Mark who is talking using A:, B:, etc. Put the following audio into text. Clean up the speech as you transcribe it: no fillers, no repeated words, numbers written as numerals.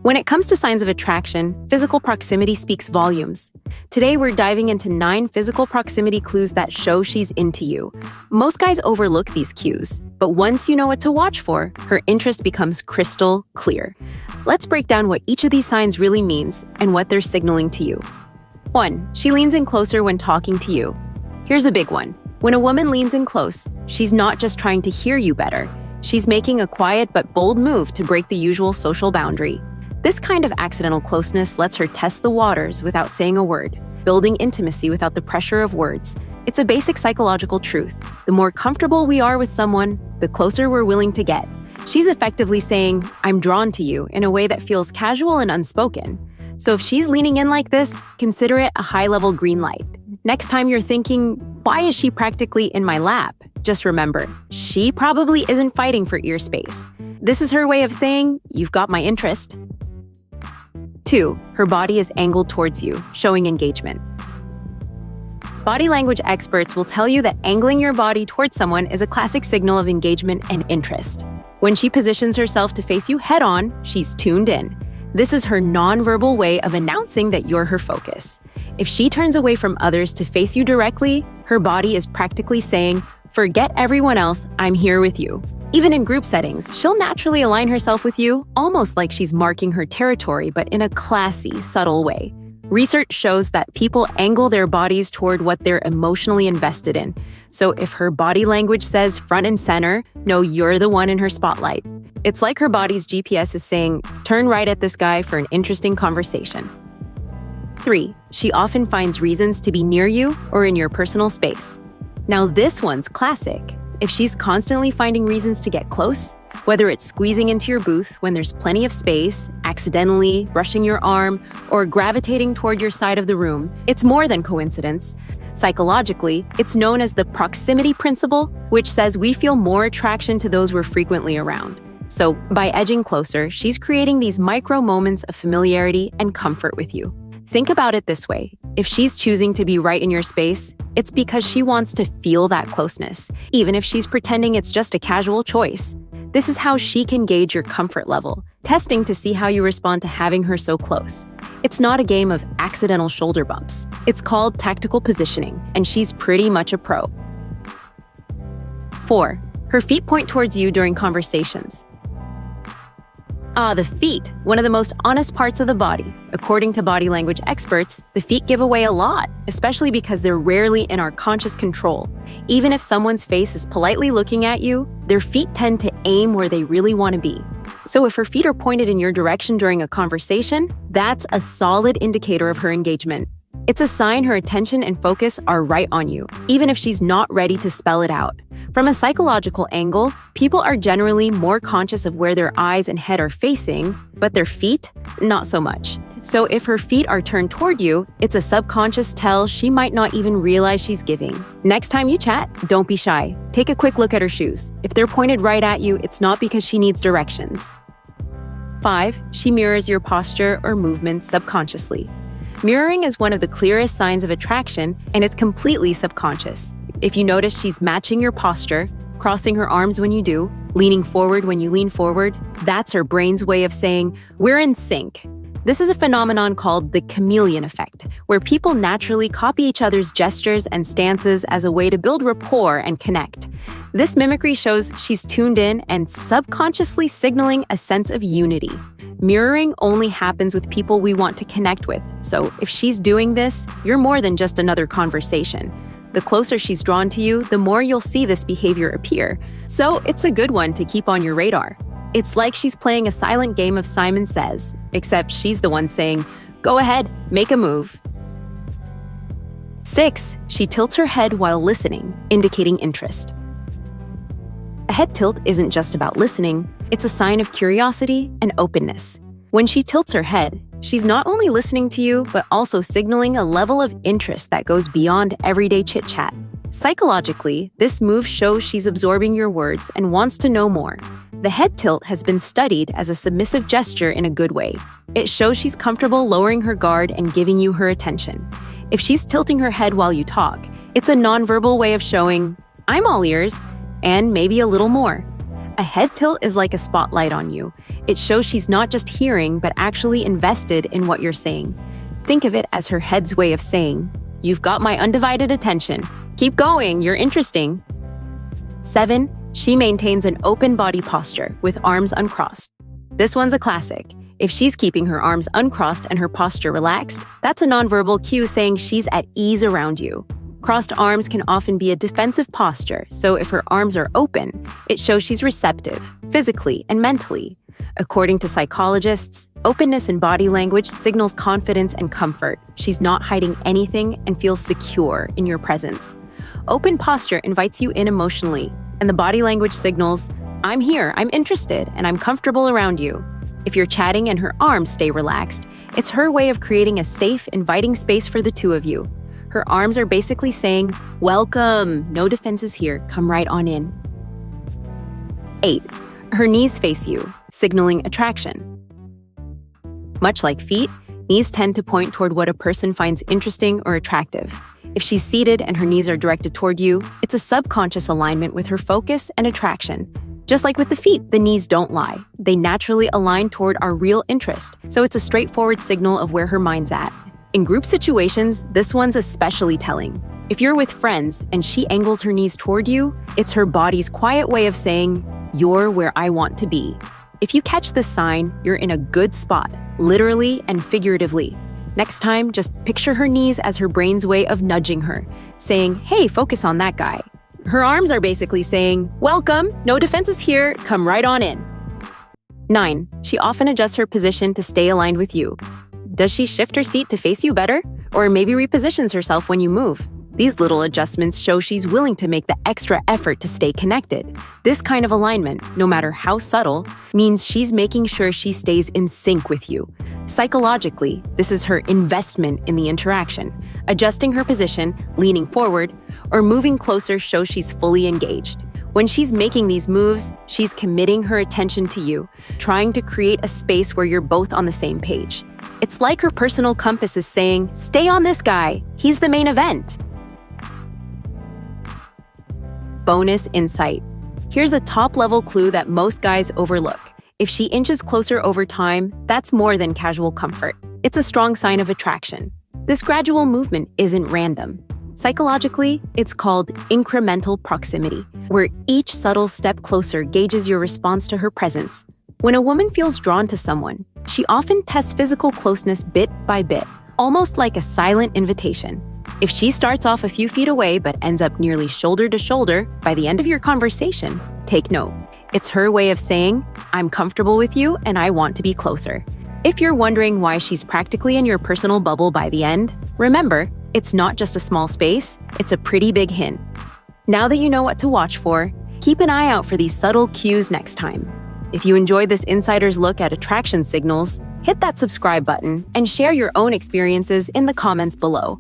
A: When it comes to signs of attraction, physical proximity speaks volumes. Today, we're diving into 9 physical proximity clues that show she's into you. Most guys overlook these cues, but once you know what to watch for, her interest becomes crystal clear. Let's break down what each of these signs really means and what they're signaling to you. 1. She leans in closer when talking to you. Here's a big one. When a woman leans in close, she's not just trying to hear you better. She's making a quiet but bold move to break the usual social boundary. This kind of accidental closeness lets her test the waters without saying a word, building intimacy without the pressure of words. It's a basic psychological truth. The more comfortable we are with someone, the closer we're willing to get. She's effectively saying, "I'm drawn to you," in a way that feels casual and unspoken. So if she's leaning in like this, consider it a high-level green light. Next time you're thinking, "Why is she practically in my lap?" Just remember, she probably isn't fighting for ear space. This is her way of saying, "You've got my interest." 2. Her body is angled towards you, showing engagement. Body language experts will tell you that angling your body towards someone is a classic signal of engagement and interest. When she positions herself to face you head-on, she's tuned in. This is her nonverbal way of announcing that you're her focus. If she turns away from others to face you directly, her body is practically saying, "Forget everyone else, I'm here with you." Even in group settings, she'll naturally align herself with you, almost like she's marking her territory, but in a classy, subtle way. Research shows that people angle their bodies toward what they're emotionally invested in. So if her body language says front and center, know you're the one in her spotlight. It's like her body's GPS is saying, "Turn right at this guy for an interesting conversation." 3. She often finds reasons to be near you or in your personal space. Now this one's classic. If she's constantly finding reasons to get close, whether it's squeezing into your booth when there's plenty of space, accidentally brushing your arm, or gravitating toward your side of the room, it's more than coincidence. Psychologically, it's known as the proximity principle, which says we feel more attraction to those we're frequently around. So by edging closer, she's creating these micro moments of familiarity and comfort with you. Think about it this way. If she's choosing to be right in your space, it's because she wants to feel that closeness, even if she's pretending it's just a casual choice. This is how she can gauge your comfort level, testing to see how you respond to having her so close. It's not a game of accidental shoulder bumps. It's called tactical positioning, and she's pretty much a pro. 4. Her feet point towards you during conversations. The feet, one of the most honest parts of the body. According to body language experts, the feet give away a lot, especially because they're rarely in our conscious control. Even if someone's face is politely looking at you, their feet tend to aim where they really want to be. So if her feet are pointed in your direction during a conversation, that's a solid indicator of her engagement. It's a sign her attention and focus are right on you, even if she's not ready to spell it out. From a psychological angle, people are generally more conscious of where their eyes and head are facing, but their feet, not so much. So if her feet are turned toward you, it's a subconscious tell she might not even realize she's giving. Next time you chat, don't be shy. Take a quick look at her shoes. If they're pointed right at you, it's not because she needs directions. 5. She mirrors your posture or movements subconsciously. Mirroring is one of the clearest signs of attraction, and it's completely subconscious. If you notice she's matching your posture, crossing her arms when you do, leaning forward when you lean forward, that's her brain's way of saying, "We're in sync." This is a phenomenon called the chameleon effect, where people naturally copy each other's gestures and stances as a way to build rapport and connect. This mimicry shows she's tuned in and subconsciously signaling a sense of unity. Mirroring only happens with people we want to connect with, so if she's doing this, you're more than just another conversation. The closer she's drawn to you, the more you'll see this behavior appear. So it's a good one to keep on your radar. It's like she's playing a silent game of Simon Says, except she's the one saying, "Go ahead, make a move." 6. She tilts her head while listening, indicating interest. A head tilt isn't just about listening, it's a sign of curiosity and openness. When she tilts her head, she's not only listening to you, but also signaling a level of interest that goes beyond everyday chit-chat. Psychologically, this move shows she's absorbing your words and wants to know more. The head tilt has been studied as a submissive gesture in a good way. It shows she's comfortable lowering her guard and giving you her attention. If she's tilting her head while you talk, it's a nonverbal way of showing, "I'm all ears," and maybe a little more. A head tilt is like a spotlight on you. It shows she's not just hearing, but actually invested in what you're saying. Think of it as her head's way of saying, "You've got my undivided attention. Keep going, you're interesting." 7. She maintains an open body posture with arms uncrossed. This one's a classic. If she's keeping her arms uncrossed and her posture relaxed, that's a nonverbal cue saying she's at ease around you. Crossed arms can often be a defensive posture, so if her arms are open, it shows she's receptive, physically and mentally. According to psychologists, openness in body language signals confidence and comfort. She's not hiding anything and feels secure in your presence. Open posture invites you in emotionally, and the body language signals, "I'm here, I'm interested, and I'm comfortable around you." If you're chatting and her arms stay relaxed, it's her way of creating a safe, inviting space for the two of you. Her arms are basically saying, "Welcome, no defenses here, come right on in." 8. Her knees face you, signaling attraction. Much like feet, knees tend to point toward what a person finds interesting or attractive. If she's seated and her knees are directed toward you, it's a subconscious alignment with her focus and attraction. Just like with the feet, the knees don't lie. They naturally align toward our real interest, so it's a straightforward signal of where her mind's at. In group situations, this one's especially telling. If you're with friends and she angles her knees toward you, it's her body's quiet way of saying, "You're where I want to be." If you catch this sign, you're in a good spot, literally and figuratively. Next time, just picture her knees as her brain's way of nudging her, saying, "Hey, focus on that guy." Her arms are basically saying, "Welcome, no defenses here, come right on in." 9. She often adjusts her position to stay aligned with you. Does she shift her seat to face you better? Or maybe repositions herself when you move? These little adjustments show she's willing to make the extra effort to stay connected. This kind of alignment, no matter how subtle, means she's making sure she stays in sync with you. Psychologically, this is her investment in the interaction. Adjusting her position, leaning forward, or moving closer shows she's fully engaged. When she's making these moves, she's committing her attention to you, trying to create a space where you're both on the same page. It's like her personal compass is saying, "Stay on this guy, he's the main event." Bonus insight. Here's a top-level clue that most guys overlook. If she inches closer over time, that's more than casual comfort. It's a strong sign of attraction. This gradual movement isn't random. Psychologically, it's called incremental proximity, where each subtle step closer gauges your response to her presence. When a woman feels drawn to someone, she often tests physical closeness bit by bit, almost like a silent invitation. If she starts off a few feet away but ends up nearly shoulder to shoulder by the end of your conversation, take note. It's her way of saying, "I'm comfortable with you and I want to be closer." If you're wondering why she's practically in your personal bubble by the end, remember, it's not just a small space, it's a pretty big hint. Now that you know what to watch for, keep an eye out for these subtle cues next time. If you enjoyed this insider's look at attraction signals, hit that subscribe button and share your own experiences in the comments below.